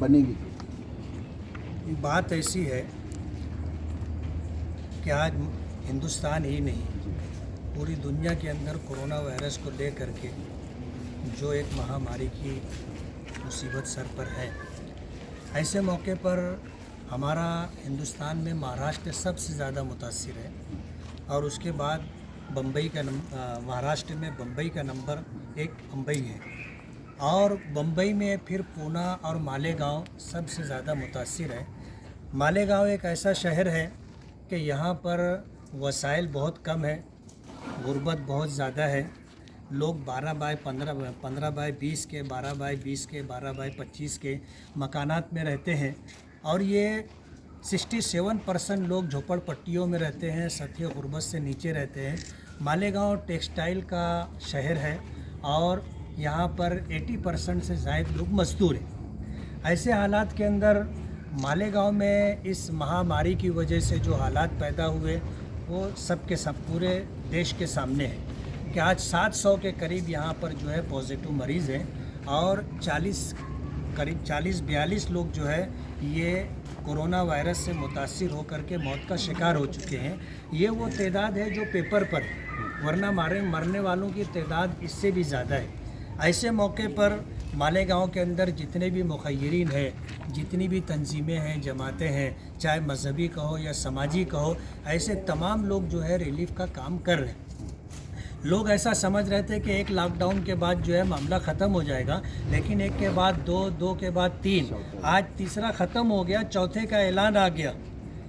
बनेगी। बात ऐसी है कि आज हिंदुस्तान ही नहीं पूरी दुनिया के अंदर कोरोना वायरस को लेकर के जो एक महामारी की मुसीबत सर पर है, ऐसे मौके पर हमारा हिंदुस्तान में महाराष्ट्र सबसे ज़्यादा मुतासिर है और उसके बाद बम्बई का महाराष्ट्र में बम्बई का नंबर 1 बम्बई है और बम्बई में फिर पूना और मालेगांव सबसे ज़्यादा मुतासिर है। मालेगांव एक ऐसा शहर है कि यहाँ पर वसाइल बहुत कम है, गुर्बत बहुत ज़्यादा है, लोग 12 बाय 15 बाय 20 के, 12 बाय 20 के, 12 बाय 25 के मकानात में रहते हैं और ये 67% लोग झोपड़पट्टियों में रहते हैं, सतह गुर्बत से नीचे रहते हैं। मालेगांव टेक्सटाइल का शहर है और यहाँ पर 80% से ज़ायद लोग मजदूर हैं। ऐसे हालात के अंदर मालेगांव में इस महामारी की वजह से जो हालात पैदा हुए वो सब के सब पूरे देश के सामने है कि आज 700 के करीब यहाँ पर जो है पॉजिटिव मरीज़ हैं और करीब 40-42 लोग जो है ये कोरोना वायरस से मुतासिर होकर के मौत का शिकार हो चुके हैं। ये वो तादाद है जो पेपर पर है, वरना मरने वालों की तादाद इससे भी ज़्यादा है। ऐसे मौके पर मालेगांव के अंदर जितने भी मुखय्यरीन हैं, जितनी भी तंजीमें हैं, जमातें हैं, चाहे मजहबी कहो या समाजी कहो, ऐसे तमाम लोग जो है रिलीफ का काम कर रहे हैं। लोग ऐसा समझ रहे थे कि एक लॉकडाउन के बाद जो है मामला ख़त्म हो जाएगा, लेकिन एक के बाद दो के बाद 3, आज तीसरा ख़त्म हो गया, चौथे का ऐलान आ गया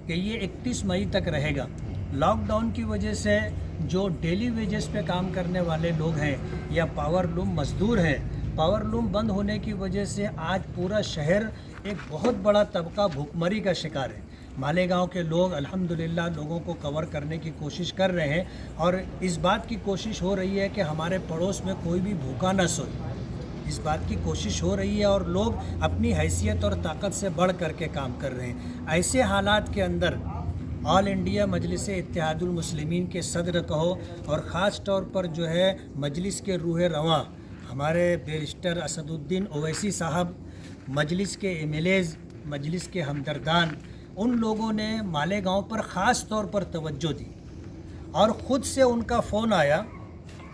कि ये 31 मई तक रहेगा। लॉकडाउन की वजह से जो डेली वेजेस पे काम करने वाले लोग हैं या पावर लूम मज़दूर हैं, पावर लूम बंद होने की वजह से आज पूरा शहर एक बहुत बड़ा तबका भूखमरी का शिकार है। मालेगांव के लोग अल्हम्दुलिल्लाह लोगों को कवर करने की कोशिश कर रहे हैं और इस बात की कोशिश हो रही है कि हमारे पड़ोस में कोई भी भूखा न सोए। इस बात की कोशिश हो रही है और लोग अपनी हैसियत और ताकत से बढ़ कर के काम कर रहे हैं। ऐसे हालात के अंदर ऑल इंडिया मजलिस इत्तेहादुल मुस्लिमीन के सदर कहो और ख़ास तौर पर जो है मजलिस के रूह रवां हमारे बैरिस्टर असदुद्दीन ओवैसी साहब, मजलिस के एमएलएज़, मजलिस के हमदर्दान, उन लोगों ने मालेगांव पर ख़ास तौर पर तवज्जो दी और ख़ुद से उनका फ़ोन आया।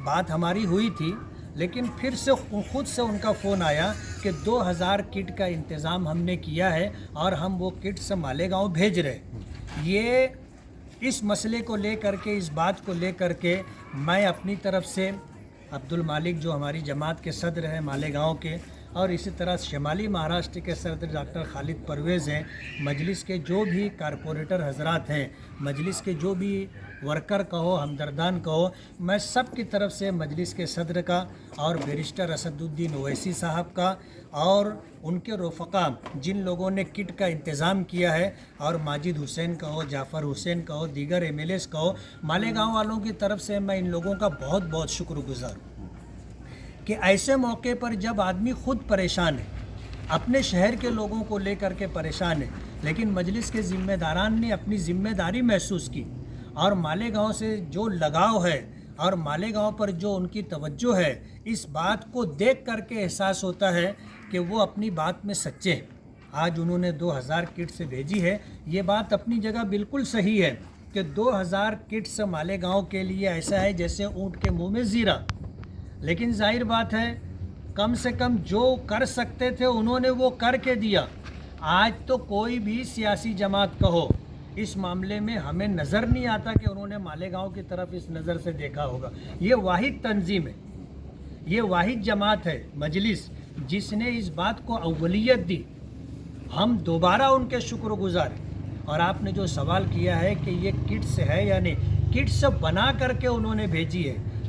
बात हमारी हुई थी लेकिन फिर से ख़ुद से उनका फ़ोन आया कि 2000 किट का इंतज़ाम हमने किया है और हम वो किट से मालेगांव भेज रहे हैं। ये इस मसले को लेकर के, इस बात को लेकर के मैं अपनी तरफ से अब्दुल मालिक जो हमारी जमात के सदर हैं मालेगांव के, और इसी तरह शुमाली महाराष्ट्र के सदर डॉक्टर खालिद परवेज़ हैं, मजलिस के जो भी कारपोरेटर हजरात हैं, मजलिस के जो भी वर्कर कहो, हमदर्दान कहो, मैं सब की तरफ से मजलिस के सदर का और बैरिस्टर असदुद्दीन ओवैसी साहब का और उनके रफ़क़ा जिन लोगों ने किट का इंतज़ाम किया है, और माजिद हुसैन कहो, जाफ़र हुसैन कहो, दीगर एमएलएज़ कहो, मालेगांव वालों की तरफ से मैं इन लोगों का बहुत बहुत शुक्रगुज़ार हूँ कि ऐसे मौके पर जब आदमी ख़ुद परेशान है, अपने शहर के लोगों को लेकर के परेशान है, लेकिन मजलिस के ज़िम्मेदारान ने अपनी ज़िम्मेदारी महसूस की और मालेगांव से जो लगाव है और मालेगांव पर जो उनकी तवज्जो है, इस बात को देख करके एहसास होता है कि वो अपनी बात में सच्चे हैं। आज उन्होंने 2000 किट्स भेजी है, ये बात अपनी जगह बिल्कुल सही है कि 2000 किट्स मालेगांव के लिए ऐसा है जैसे ऊँट के मुँह में ज़ीरा, लेकिन जाहिर बात है कम से कम जो कर सकते थे उन्होंने वो करके दिया। आज तो कोई भी सियासी जमात कहो, इस मामले में हमें नज़र नहीं आता कि उन्होंने मालेगांव की तरफ इस नज़र से देखा होगा। ये वाहिद तंजीम है, ये वाहिद जमात है मजलिस जिसने इस बात को अव्वलियत दी। हम दोबारा उनके शुक्रगुजार हैं। और आपने जो सवाल किया है कि ये किट्स है या नहीं, किट्स बना करके उन्होंने भेजी है